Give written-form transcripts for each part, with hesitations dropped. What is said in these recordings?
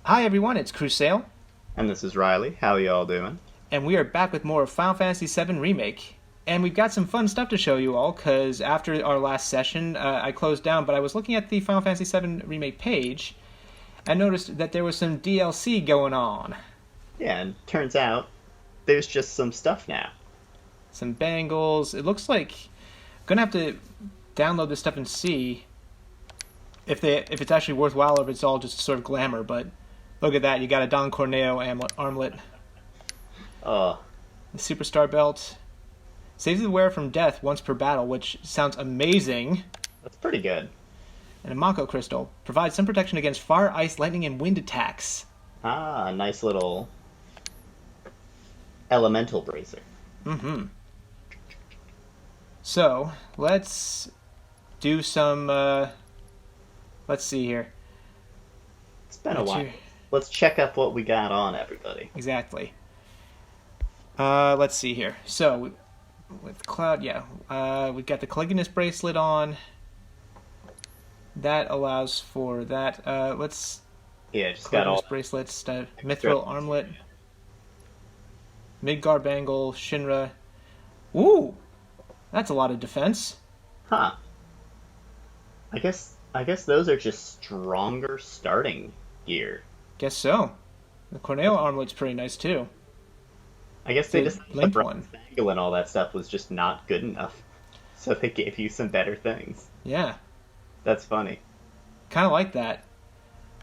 Hi everyone, it's Crusail, And this is Riley. How are y'all doing? and we are back with more of Final Fantasy VII Remake. And we've got some fun stuff to show you all, because after our last session, I closed down, but I was looking at the Final Fantasy VII Remake page, and noticed that there was some DLC going on. Yeah, and turns out there's just some stuff now. Some bangles. It looks like I'm gonna have to download this stuff and see if it's actually worthwhile or if it's all just sort of glamour, but look at that, you got a Don Corneo armlet, Oh, the Superstar belt. Saves the wearer from death once per battle, which sounds amazing. that's pretty good. And a Mako crystal provides some protection against fire, ice, lightning, and wind attacks. Ah, a nice little elemental bracer. Mm-hmm. So let's do some. Let's see here. It's been a What's while. your- Let's check up what we got on everybody. Exactly. Let's see here. So with Cloud, yeah, we've got the Caligulus bracelet on. That allows for that. Let's Yeah, just got all Caligulus bracelets, extra- Mithril armlet, Midgar bangle, Shinra. Ooh, that's a lot of defense. Huh. I guess those are just stronger starting gear. Guess so. The Corneo armlet's pretty nice too. I guess they The decided the Blink bronze one. bangle and all that stuff was just not good enough. So they gave you some better things. Yeah, That's funny. kind of like that.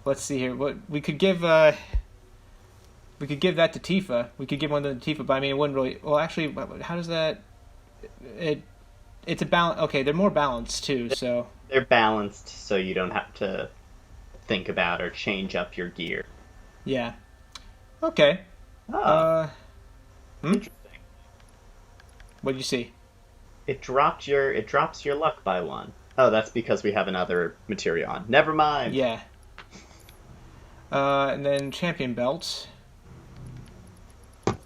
Let's see here. What we could give. We could give that to Tifa. We could give one to Tifa, but I mean, it wouldn't really. Well, actually, how does that? It's a balance. Okay, they're more balanced too. So They're balanced so you don't have to think about or change up your gear. yeah. Okay. Ah, Uh, hmm? interesting. What did you see? It drops your luck by one. Oh, that's because we have another material on. Never mind. Yeah. And then champion belt,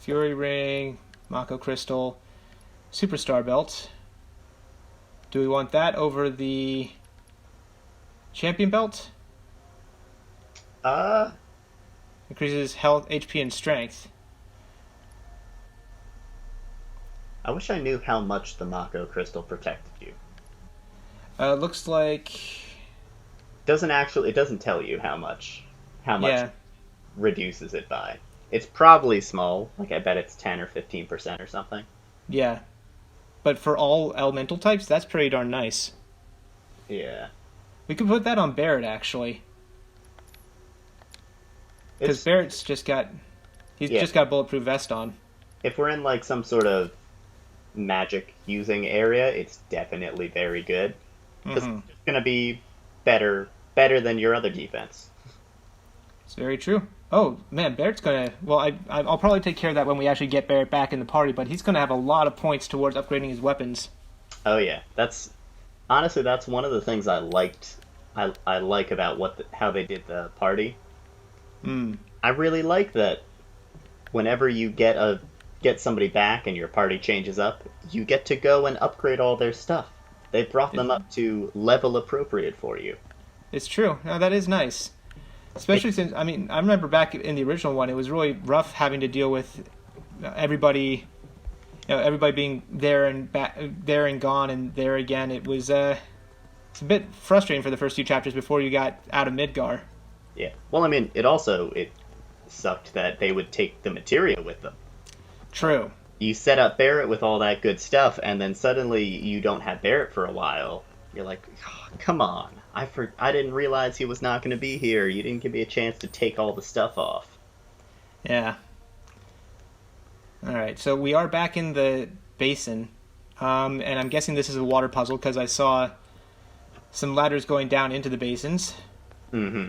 Fury ring, Mako crystal, superstar belt. Do we want that over the champion belt? Uh, Increases health, HP, and strength. I wish I knew how much the Mako crystal protected you. Looks like It doesn't tell you how much yeah, reduces it by. It's probably small, like I bet it's 10 or 15% or something. yeah. But for all elemental types, that's pretty darn nice. Yeah. We could put that on Barrett actually, because It's Barrett's he's yeah, just got a bulletproof vest on. if we're in like some sort of magic using area, it's definitely very good. Because Mm-hmm. it's going to be better than your other defense. It's very true. Oh man, Barrett's gonna. Well, I'll probably take care of that when we actually get Barrett back in the party. But he's gonna have a lot of points towards upgrading his weapons. Oh yeah, that's honestly that's one of the things I liked. I like about how they did the party. Hmm. I really like that whenever you get somebody back and your party changes up, you get to go and upgrade all their stuff. They brought them up to level appropriate for you. It's true. No, that is nice. Especially since I mean I remember back in the original one, it was really rough having to deal with everybody, everybody being there and there and gone and there again. It was it's a bit frustrating for the first few chapters before you got out of Midgar. Yeah. Well, I mean, it sucked that they would take the materia with them. True. You set up Barrett with all that good stuff, and then suddenly you don't have Barrett for a while. You're like, "Oh, come on. I didn't realize he was not going to be here. You didn't give me a chance to take all the stuff off." Yeah. All right. So we are back in the basin, and I'm guessing this is a water puzzle because I saw some ladders going down into the basins. Mm-hmm.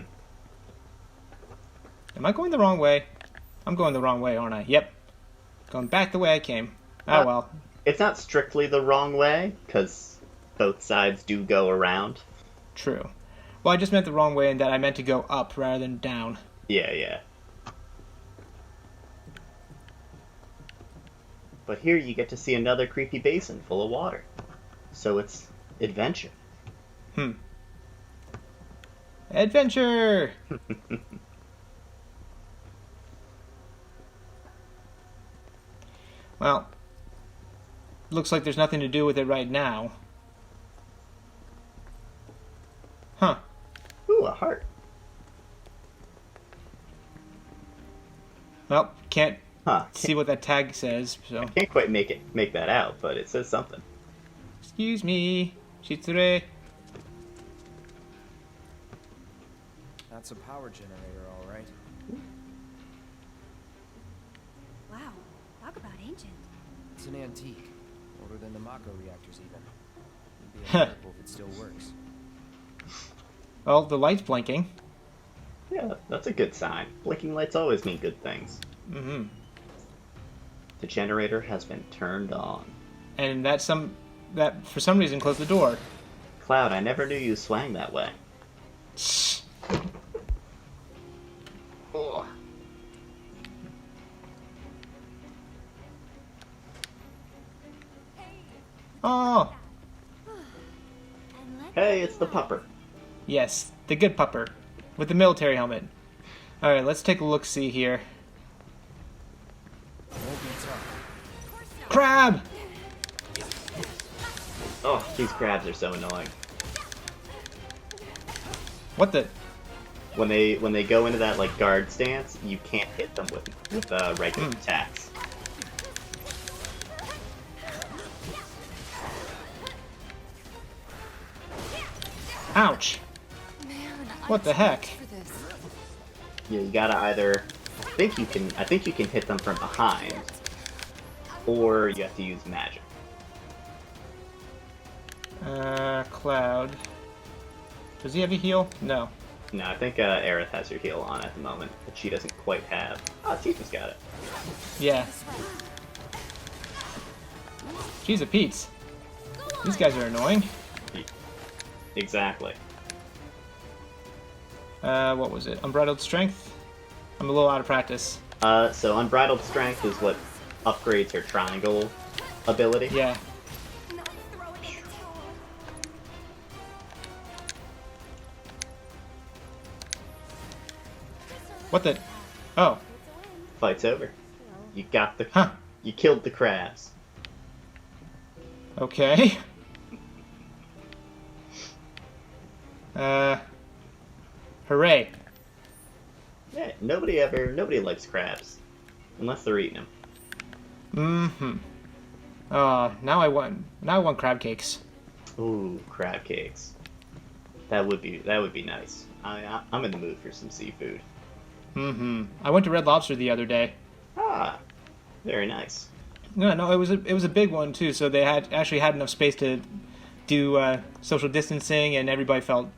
Am I going the wrong way? I'm going the wrong way, aren't I? Yep. Going back the way I came. Oh well. It's not strictly the wrong way, because both sides do go around. True. Well, I just meant the wrong way in that I meant to go up rather than down. Yeah, yeah. But here you get to see another creepy basin full of water. So it's adventure. Hmm. Adventure! Well, looks like there's nothing to do with it right now. Huh. Ooh, a heart. Well, can't Huh. see what that tag says, so... Can't quite make that out, but it says something. Excuse me, Shitsure. That's a power generator, all right. Wow, talk about ancient. It's an antique, older than the Mako reactors even. It'd be a miracle if it still works. Well, the light's blinking. Yeah, that's a good sign. Blinking lights always mean good things. Mm-hmm. The generator has been turned on. And that for some reason closed the door. Cloud, I never knew you swang that way. Ugh. Oh, Hey, it's the pupper. yes, the good pupper with the military helmet. All right, let's take a look. See here, Won't be tough. crab. Oh, these crabs are so annoying. What the? When they go into that like guard stance, you can't hit them with regular attacks. Ouch! What the heck? Yeah, you gotta either. I think you can hit them from behind, or you have to use magic. Cloud. Does he have a heal? No. No, I think Aerith has her heal on at the moment, but she doesn't quite have. Oh, Tifa's got it. Yeah. Jeez, a Pete's. These guys are annoying. Exactly. What was it? Unbridled strength? I'm a little out of practice. So Unbridled Strength is what upgrades her triangle ability. Yeah. What the? Oh. Fight's over. You got the. Huh. You killed the crabs. Okay. Hooray. Yeah, nobody likes crabs, unless they're eating them. Mm-hmm. Now I want crab cakes. Ooh, crab cakes. That would be nice. I'm in the mood for some seafood. Mm-hmm. I went to Red Lobster the other day. Ah, very nice. No, it was a big one too. So they actually had enough space to do social distancing, and everybody felt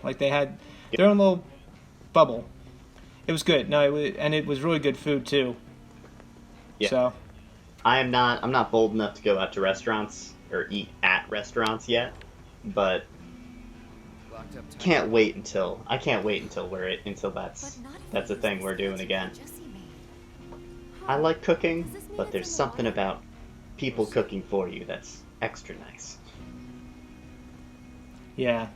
like they had their own little bubble. It was good. No, it was really good food too. Yeah. So I'm not bold enough to go out to restaurants or eat at restaurants yet, but Locked up tight. I can't wait until that's a thing we're doing again. I like cooking, but there's something about people cooking for you that's extra nice. yeah.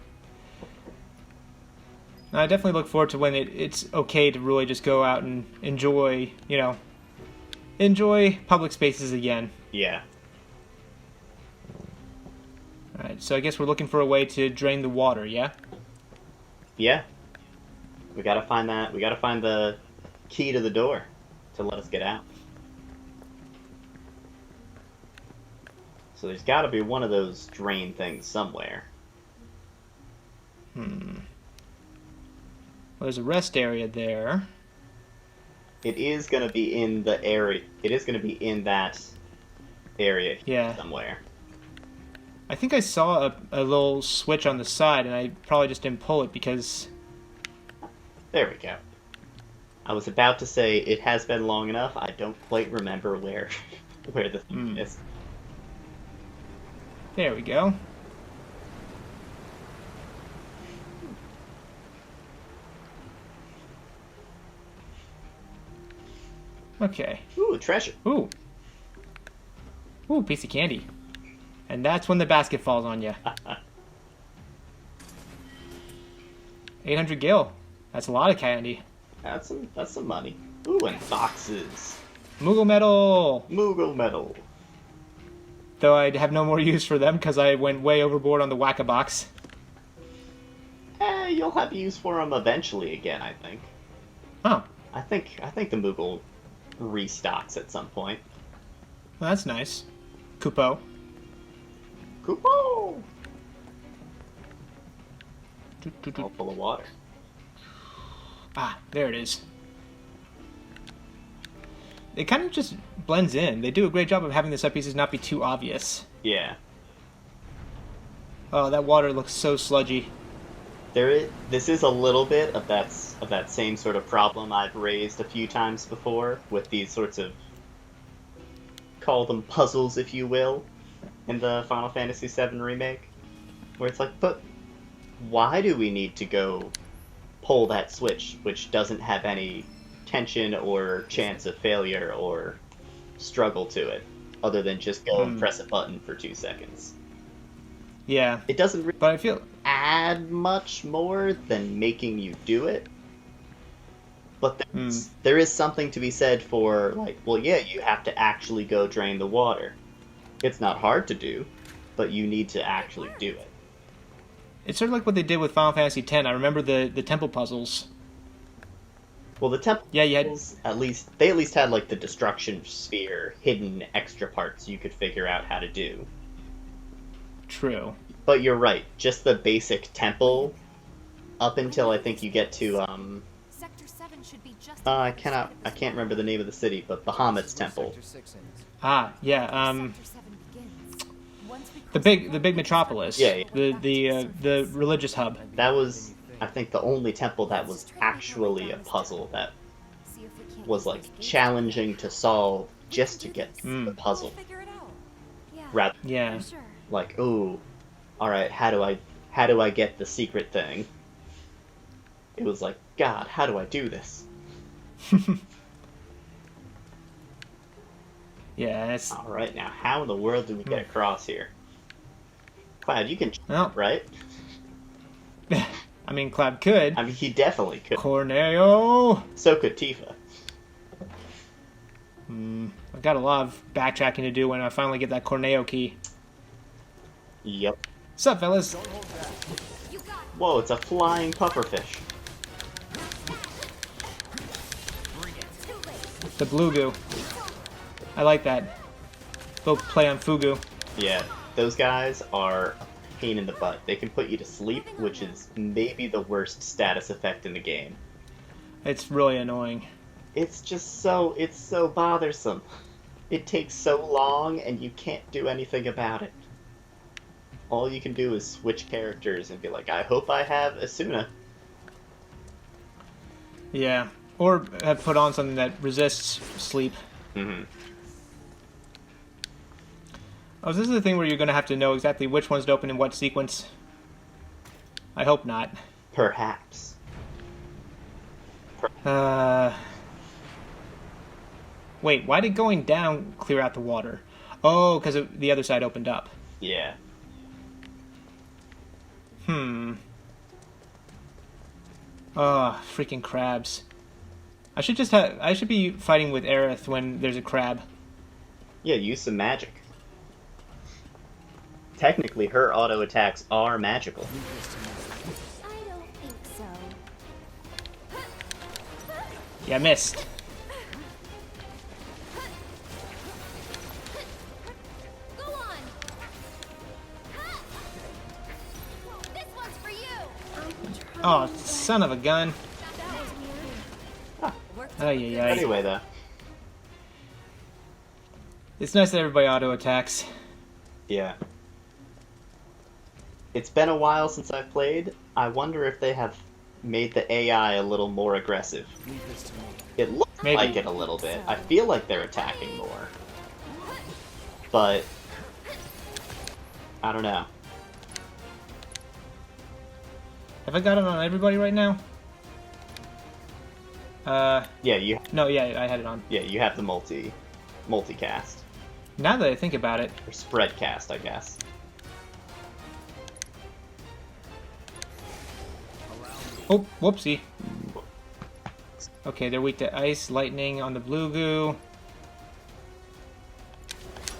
I definitely look forward to when it's okay to really just go out and enjoy public spaces again. Yeah. All right, so I guess we're looking for a way to drain the water, yeah? Yeah. We gotta find the key to the door to let us get out. So there's gotta be one of those drain things somewhere. Well, there's a rest area there. It is gonna be in the area. It is gonna be in that area Yeah. somewhere. I think I saw a little switch on the side, and I probably just didn't pull it because... There we go. I was about to say it has been long enough. I don't quite remember where the thing is. There we go. Okay. Ooh, treasure. Ooh. Ooh, piece of candy. And that's when the basket falls on you. 800 gil. That's a lot of candy. That's some money. Ooh, and boxes. Moogle Metal! Moogle Metal. Though I'd have no more use for them because I went way overboard on the Whack-a-Box. You'll have use for them eventually again, I think. Oh, I think the Moogle restocks at some point. well, that's nice. Kupo. Kupo! All full of water. Ah, there it is. It kind of just blends in. They do a great job of having the set pieces not be too obvious. Yeah. Oh, that water looks so sludgy. This is a little bit of that same sort of problem I've raised a few times before with these sorts of, call them puzzles, if you will, in the Final Fantasy VII Remake, where it's like, but why do we need to go pull that switch, which doesn't have any tension or chance of failure or struggle to it, other than just go and press a button for 2 seconds? Yeah. It doesn't really But I feel... add much more than making you do it. But there is something to be said for, like, well, yeah, you have to actually go drain the water. It's not hard to do, but you need to actually do it. It's sort of like what they did with Final Fantasy X. I remember the temple puzzles. Well, the temple Yeah, you had... at least had, like, the destruction sphere hidden extra parts you could figure out how to do. True. But you're right, just the basic temple, up until I think you get to, Sector 7 should be just I can't remember the name of the city, but Bahamut's temple. Sector 6 ends. Ah, yeah, Sector 7 begins. Once we the cross big metropolis. Yeah. The religious hub. That was, I think, the only temple that was actually a puzzle that see if we can't was, use like, those gates. challenging to solve just to get the We'll puzzle. figure it out. Yeah. Rather, Yeah. For sure. like, ooh, alright, how do I get the secret thing? It was like, God, how do I do this? Yeah, it's... Alright, now, how in the world did we get across here? Cloud, you can Well, right? I mean, Cloud could. I mean, he definitely could. Corneo! So could Tifa. I've got a lot of backtracking to do when I finally get that Corneo key. Yep. What's up, fellas? You got Whoa, it's a flying pufferfish. too late. The blue goo. I like that. Go play on Fugu. Yeah, those guys are a pain in the butt. They can put you to sleep, which is maybe the worst status effect in the game. It's really annoying. It's so bothersome. It takes so long and you can't do anything about it. All you can do is switch characters and be like, I hope I have Asuna. Yeah. Or have put on something that resists sleep. Mm-hmm. Oh, this is the thing where you're going to have to know exactly which one's to open in what sequence. I hope not. Perhaps. Wait, why did going down clear out the water? Oh, because the other side opened up. Yeah. Freaking crabs. I should be fighting with Aerith when there's a crab. Yeah, use some magic. Technically, her auto attacks are magical. I don't think so. Yeah, missed. Go on. This one's for you. Oh, son of a gun. That was weird. Ay, ay, ay. Anyway, though. It's nice that everybody auto attacks. Yeah. It's been a while since I've played. I wonder if they have made the AI a little more aggressive. Leave this to me. It looks Maybe. like it a little bit. I feel like they're attacking more. But I don't know. Have I got it on everybody right now? Yeah, you I had it on. you have the multicast. Now that I think about it. Or spreadcast, I guess. Oh, whoopsie. Okay, they're weak to ice, lightning on the blue goo.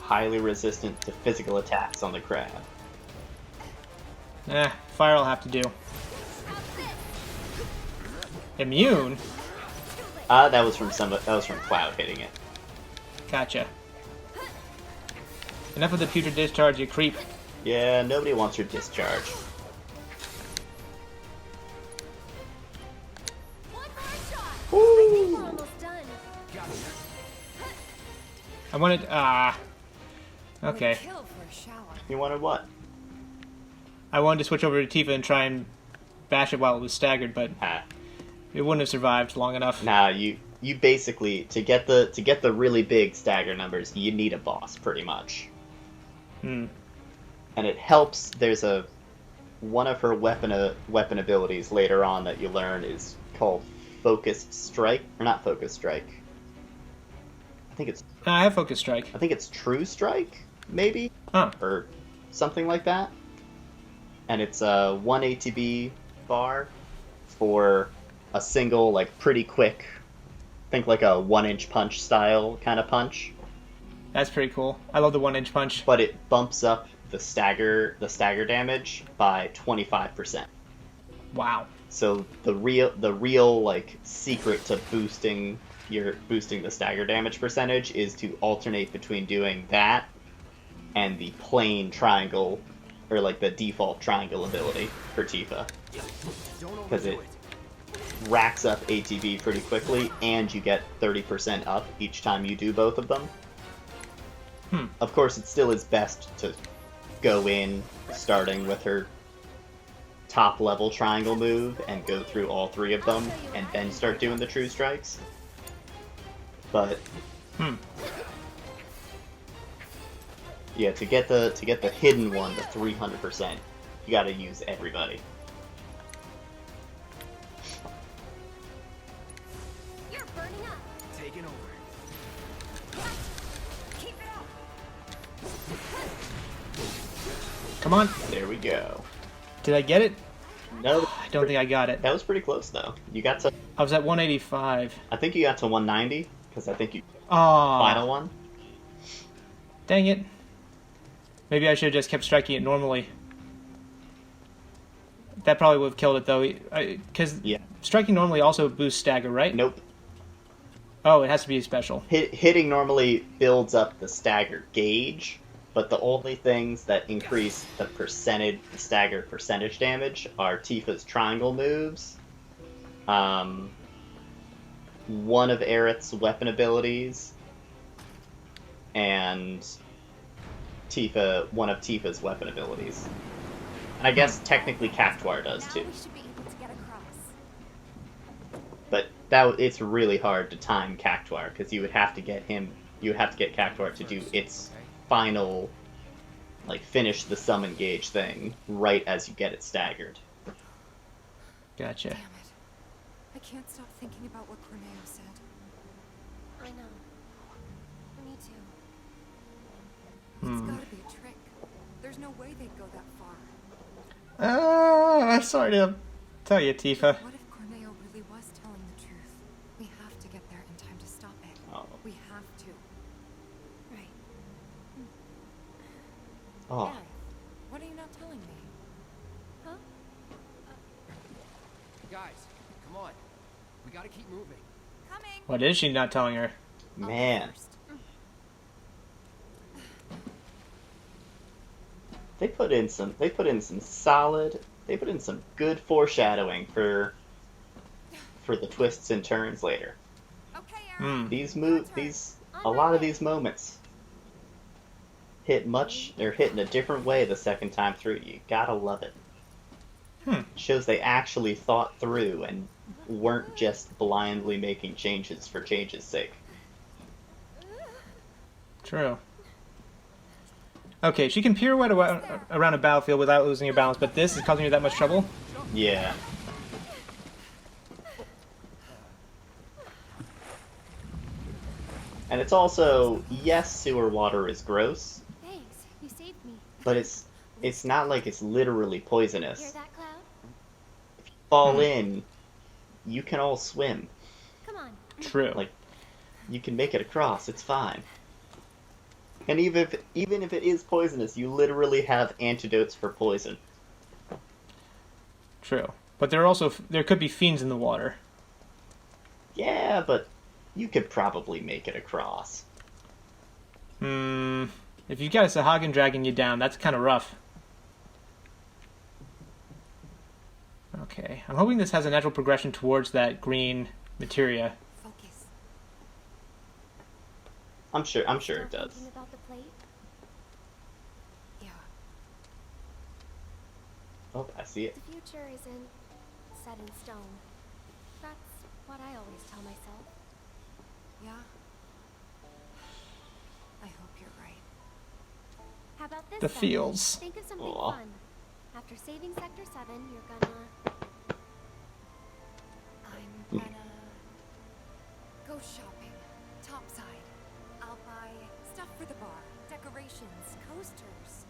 highly resistant to physical attacks on the crab. Fire will have to do. Immune? That was from Cloud hitting it. Gotcha. Enough of the putrid discharge, you creep. Yeah, nobody wants your discharge. One more shot. I think we're almost done. I wanted... Okay. Kill for a shower. You wanted what? I wanted to switch over to Tifa and try and bash it while it was staggered, but Ah. it wouldn't have survived long enough. Nah, you basically to get the really big stagger numbers, you need a boss pretty much. Hmm. And it helps. There's one of her weapon abilities later on that you learn is called Focused Strike, or not Focused Strike. I have Focus Strike. I think it's True Strike, maybe, Huh. or something like that. And it's a 1 ATB bar for a single, like, pretty quick, think like a 1-inch punch style kind of punch. That's pretty cool. I love the 1-inch punch. But it bumps up the stagger damage by 25%. Wow. So the real like secret to boosting the stagger damage percentage is to alternate between doing that and the plain triangle, or like the default triangle ability for Tifa, because it racks up ATB pretty quickly, and you get 30% up each time you do both of them. Of course, it still is best to go in starting with her top level triangle move and go through all 3 of them and then start doing the true strikes. But yeah, to get the hidden one, the 300%, you got to use everybody. You're burning up. Taking over. Keep it up. Come on. There we go. Did I get it? No, I don't think I got it. that was pretty close though. You got to, I was at 185. I think you got to 190 because I think you Aw. final one. Dang it. Maybe I should have just kept striking it normally. That probably would have killed it, though. Because Yeah. striking normally also boosts stagger, right? Nope. Oh, it has to be a special. Hitting normally builds up the stagger gauge, but the only things that increase the stagger percentage damage are Tifa's triangle moves, one of Aerith's weapon abilities, and one of Tifa's weapon abilities. And I guess technically Cactuar does Now too. we should be able to get across. But it's really hard to time Cactuar, because you would have to get Cactuar to do its final, like, finish the summon gauge thing right as you get it staggered. Gotcha. Damn it. I can't stop thinking about what Corneo said. I know. Me too. It's gotta be a trick. There's no way they'd go that far. Sorry to tell you, Tifa. What if Corneo really was telling the truth? We have to get there in time to stop it. Oh. We have to. Right. Oh. Aerith, what are you not telling me? Huh? Guys, come on. We gotta keep moving. Coming! What is she not telling her? Man. They put in some good foreshadowing for the twists and turns later. Okay, Aerith. Hmm. A lot of these moments hit in a different way the second time through. You gotta love it. Shows they actually thought through and weren't just blindly making changes for change's sake. True. Okay, she can pirouette around a battlefield without losing her balance, but this is causing her that much trouble? Yeah. And it's also, yes, sewer water is gross, Thanks. You saved me. but it's not like it's literally Hear poisonous. that, Cloud? Fall in, you can all swim. Come on. True. Like, you can make it across, it's fine. And even if it is poisonous, you literally have antidotes for poison. True. But there could be fiends in the water. Yeah, but you could probably make it across. If you got a Sahagin dragging you down, that's kind of rough. Okay. I'm hoping this has a natural progression towards that green materia. Focus. I'm sure it Still does. thinking about the plate? Yeah. Oh, I see it. The future isn't set in stone. That's what I always tell myself. Yeah. I hope you're right. How about this The then? feels. Think of something Aw. fun. After saving Sector 7, you're gonna... I'm gonna go shopping. Topside. I'll buy stuff for the bar. Decorations, coasters.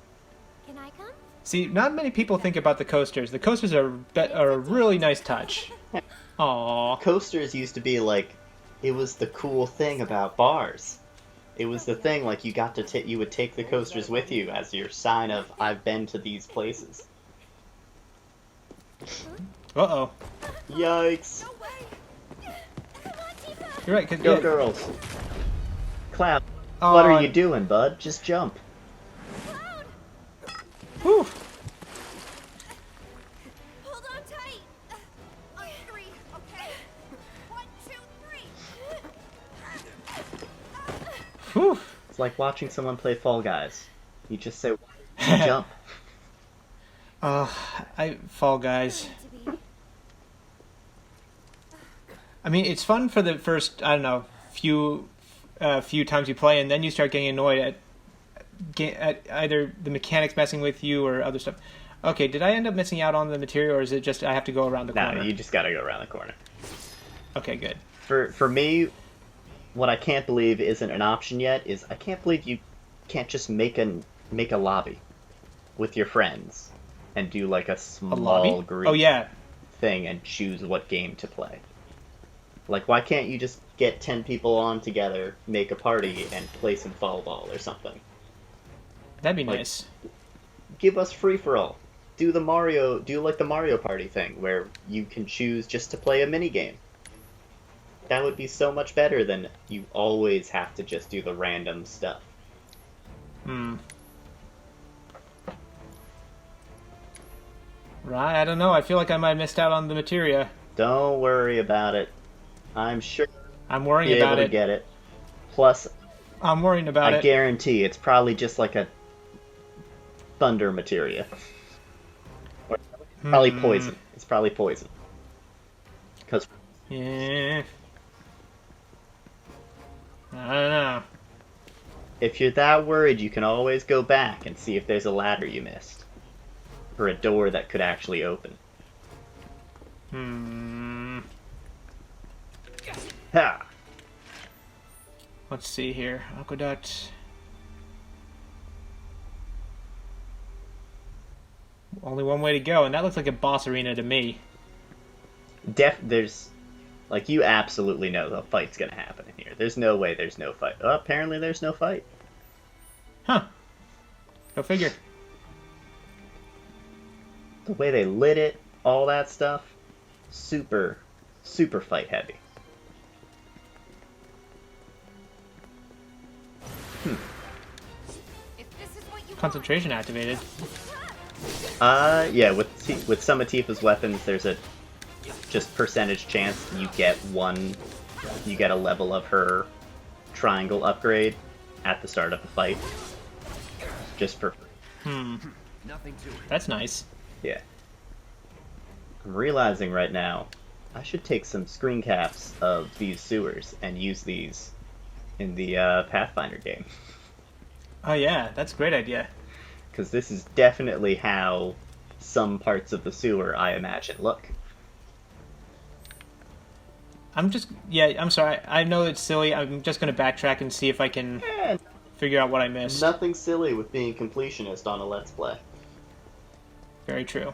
Can I come? See, not many people think about the coasters. The coasters are a really nice touch. Aww. Coasters used to be like, it was the cool thing about bars. It was the thing, like, you would take the coasters with you as your sign of, I've been to these places. Uh-oh. Yikes. No way! You're right, 'cause Go yeah. girls. Cloud, Oh, what are you doing, bud? Just jump. Whew. Hold on tight! On three, okay? 1, 2, 3! Whew. It's like watching someone play Fall Guys. You just say, jump. Fall Guys. To be. I mean, it's fun for the first, I don't know, few times you play, and then you start getting annoyed at either the mechanics messing with you or other stuff. Okay, did I end up missing out on the material, or is it just I have to go around the No, corner? you just gotta go around the corner. Okay, good. For me, what I can't believe isn't an option yet is I can't believe you can't just make a lobby with your friends and do like a A small lobby? group Oh, yeah. thing and choose what game to play. Like, why can't you just get 10 people on together, make a party, and play some Fall Ball or something? That'd be Like- nice. Give us free for all. Do like the Mario Party thing where you can choose just to play a mini game. That would be so much better than you always have to just do the random stuff. Right, I don't know. I feel like I might have missed out on the materia. Don't worry about it. I'm sure I'm you'll worrying be able about to it. get it. Plus, I'm worrying about I it. guarantee it's probably just like a thunder materia. Or probably poison. It's probably poison. Because Yeah. I don't know. if you're that worried, you can always go back and see if there's a ladder you missed. Or a door that could actually open. Ha! Let's see here. Aqueduct. Only one way to go, and that looks like a boss arena to me. There's... Like, you absolutely know the fight's gonna happen in here. There's no way there's no fight. Oh, apparently there's no fight. Huh. Go figure. The way they lit it, all that stuff, super, super fight heavy. If this is what you Concentration activated. Yeah, with some of Tifa's weapons, there's a just percentage chance you get a level of her triangle upgrade at the start of the fight. Just for Nothing to it. That's nice. yeah. I'm realizing right now, I should take some screen caps of these sewers and use these in the Pathfinder game. Oh yeah, that's a great idea. Because this is definitely how some parts of the sewer, I imagine, look. I'm sorry. I know it's silly. I'm just going to backtrack and see if I can Eh, figure out what I missed. nothing silly with being completionist on a Let's Play. Very true.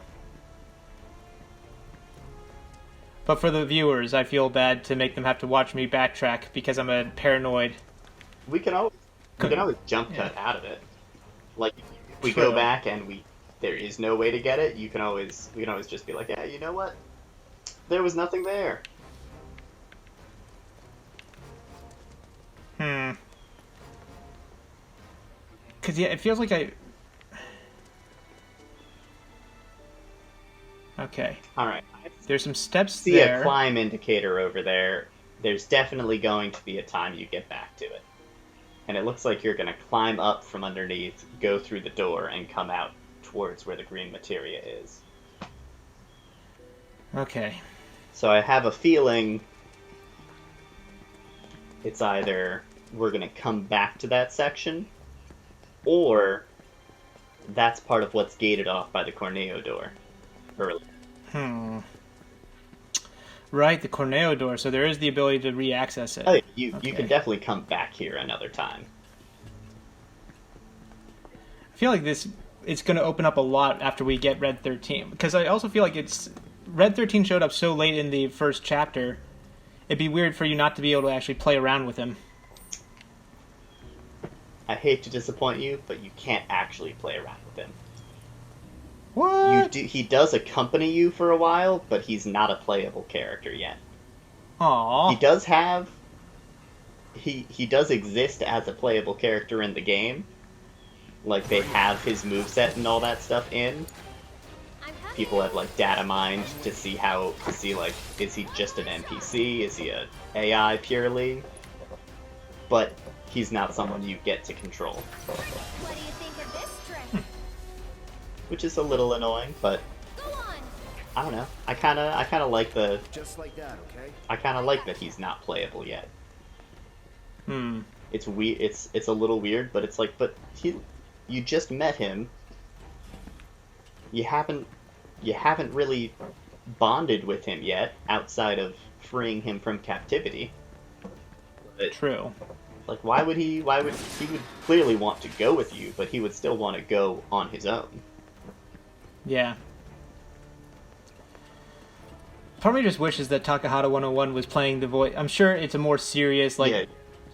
But for the viewers, I feel bad to make them have to watch me backtrack because I'm a paranoid. We can always You can always jump cut out of it. Like, if we True. go back and there is no way to get it, we can always just be like, yeah, you know what? There was nothing there. Because, yeah, it feels like I... Okay. Alright. There's some steps See there. a climb indicator over there. There's definitely going to be a time you get back to it. And it looks like you're going to climb up from underneath, go through the door, and come out towards where the green materia is. Okay. So I have a feeling it's either we're going to come back to that section, or that's part of what's gated off by the Corneo door earlier. Right, the Corneo door, so there is the ability to re-access it. Oh, yeah, you Okay. can definitely come back here another time. I feel like it's going to open up a lot after we get Red 13. Because I also feel like Red 13 showed up so late in the first chapter, it'd be weird for you not to be able to actually play around with him. I hate to disappoint you, but you can't actually play around with him. What? He does accompany you for a while, but he's not a playable character yet. Aww. He does have... He does exist as a playable character in the game. Like, they have his moveset and all that stuff in. People have, like, data mined to see like, is he just an NPC? Is he a AI purely? But he's not someone you get to control. What do you think of this trick? Which is a little annoying, but Go on. I don't know. I kinda like Just like that, okay? I kinda like that he's not playable yet. It's it's a little weird, but it's like, but you just met him. You haven't really bonded with him yet, outside of freeing him from captivity. But, True. like, he would clearly want to go with you, but he would still want to go on his own. Yeah. Part of me just wishes that Takahata 101 was playing the voice. I'm sure it's a more serious, like, Yeah.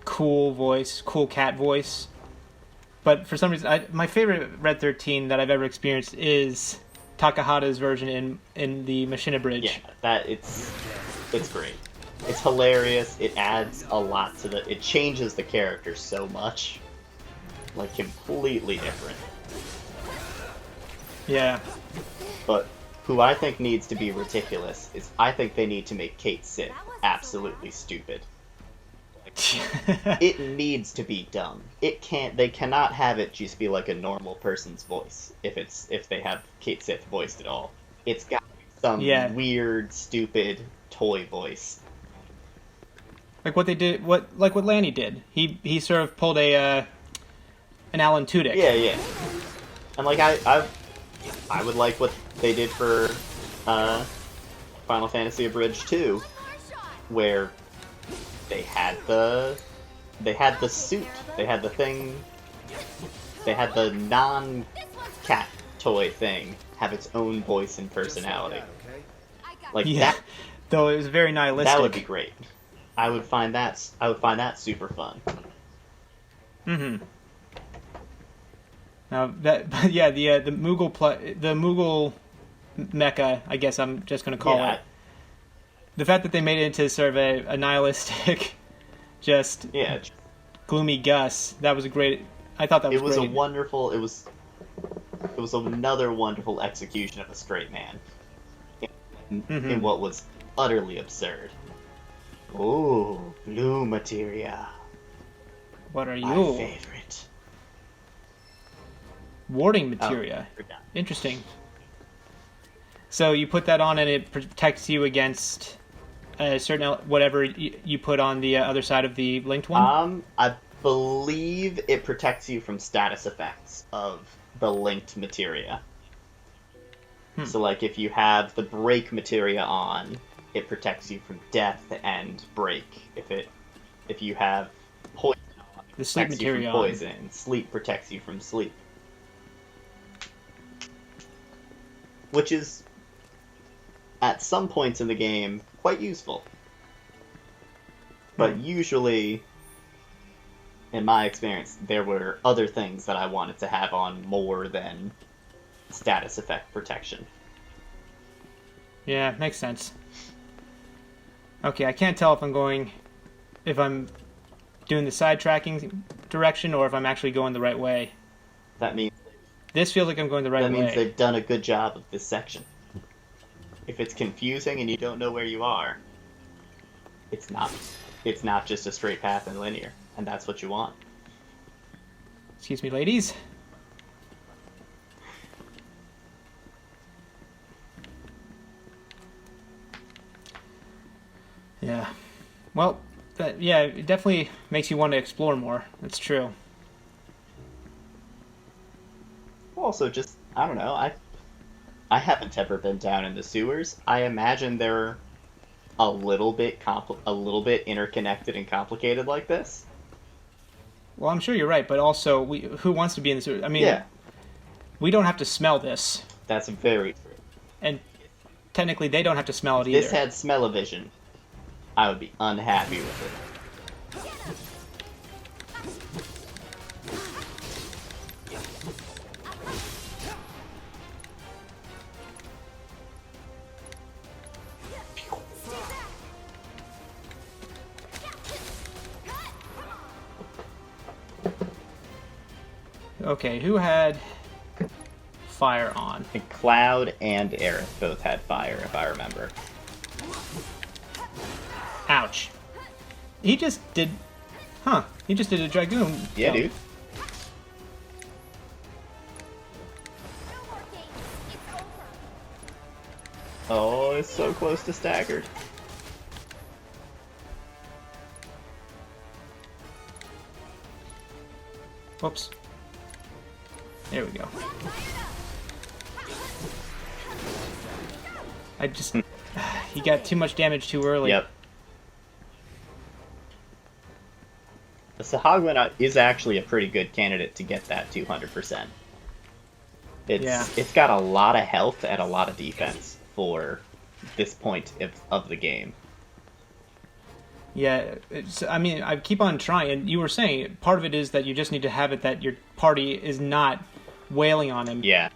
cool voice, cool cat voice. But for some reason, my favorite Red 13 that I've ever experienced is Takahata's version in the Machina Bridge. Yeah, it's great. It's hilarious. It adds a lot it changes the character so much. Like, completely different. Yeah. But who I think needs to be ridiculous is I think they need to make Kate Sith absolutely stupid. It needs to be dumb. They cannot have it just be like a normal person's voice if they have Kate Sith voiced at all. It's got some weird, stupid toy voice. Like what they did, what Lanny did. He sort of pulled an Alan Tudyk. Yeah. And like I would like what they did for Final Fantasy Abridged 2, where they had the suit, they had the thing, they had the non-cat toy thing have its own voice and personality. Like that, though it was very nihilistic. That would be great. I would find that super fun. Mm-hmm. Now the Moogle mecha, I guess I'm just going to call it. The fact that they made it into sort of a nihilistic, just gloomy Gus, that was a great. I thought that was great. It was another wonderful execution of a straight man in what was utterly absurd. Oh, blue materia. What are you? My favorite. Warding materia. Interesting. So you put that on and it protects you against a certain whatever you put on the other side of the linked one? I believe it protects you from status effects of the linked materia. So like if you have the break materia on, it protects you from death and break. If you have poison on, it protects you from poison. Sleep protects you from sleep. Which is, at some points in the game, quite useful. But usually, in my experience, there were other things that I wanted to have on more than status effect protection. Yeah, makes sense. Okay, I can't tell if I'm doing the side tracking direction or if I'm actually going the right way. That means This feels like I'm going the right way. That means they've done a good job of this section. If it's confusing and you don't know where you are, it's not. It's not just a straight path and linear, and that's what you want. Excuse me, ladies. Yeah. Well, yeah, it definitely makes you want to explore more. That's true. Also, just, I don't know, I haven't ever been down in the sewers. I imagine they're a little bit interconnected and complicated like this. Well, I'm sure you're right, but also, who wants to be in the sewer? I mean, Yeah, we don't have to smell this, that's very true. and technically they don't have to smell it either. This had smell-o-vision. I would be unhappy with it. Okay, who had fire on? And Cloud and Aerith both had fire, if I remember. Ouch. He just did... Huh. He just did a Dragoon. Yeah, Oh. dude. No more games. It's over. Oh, it's so close to staggered. Whoops. There we go. I just... he got too much damage too early. Yep. The Sahagwin is actually a pretty good candidate to get that 200%. It's got a lot of health and a lot of defense for this point of the game. Yeah, I mean, I keep on trying. And you were saying part of it is that you just need to have it that your party is not wailing on him Yeah.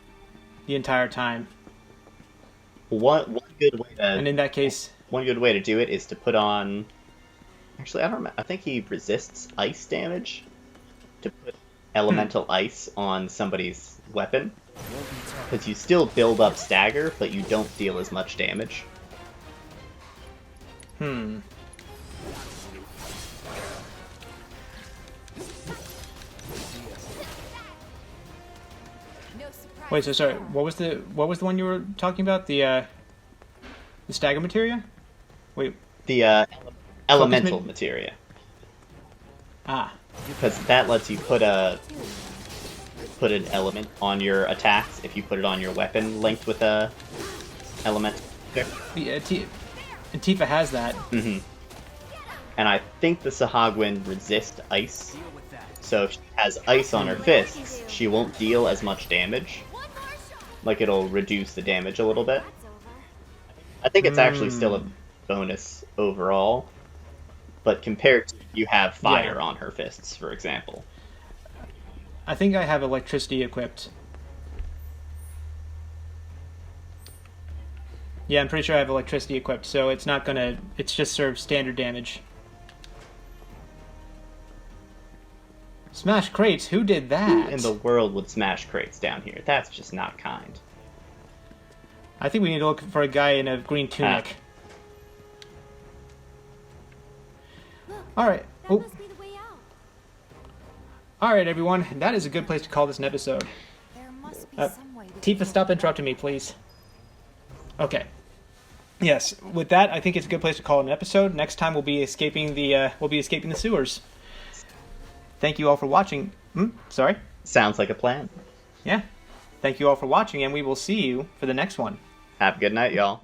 the entire time. One good way to And in that case, one good way to do it is to put on. Actually, I don't remember. I think he resists ice damage. To put elemental ice on somebody's weapon, because you still build up stagger, but you don't deal as much damage. No surprise. wait. So sorry. What was the one you were talking about? The stagger materia? Wait. The elemental Focus materia, Ah. because that lets you put an element on your attacks if you put it on your weapon linked with a elemental. Yeah, and Tifa has that. Mm-hmm. And I think the Sahagwin resist ice, so if she has ice on her fists, she won't deal as much damage. One more shot. Like, it'll reduce the damage a little bit. That's over. I think it's actually still a bonus overall, but compared to you have fire on her fists, for example. I think I have electricity equipped. Yeah, I'm pretty sure I have electricity equipped, so it's not gonna... It's just serves standard damage. Smash crates? Who did that? Who in the world would smash crates down here? That's just not kind. I think we need to look for a guy in a green tunic. Alright. That must be the way out. Alright, everyone. That is a good place to call this an episode. There must be Uh, some way to Tifa, deal stop with interrupting me, please. Okay. Yes, with that, I think it's a good place to call it an episode. Next time we'll be escaping the sewers. Thank you all for watching. Sorry? Sounds like a plan. Yeah. Thank you all for watching, and we will see you for the next one. Have a good night, y'all.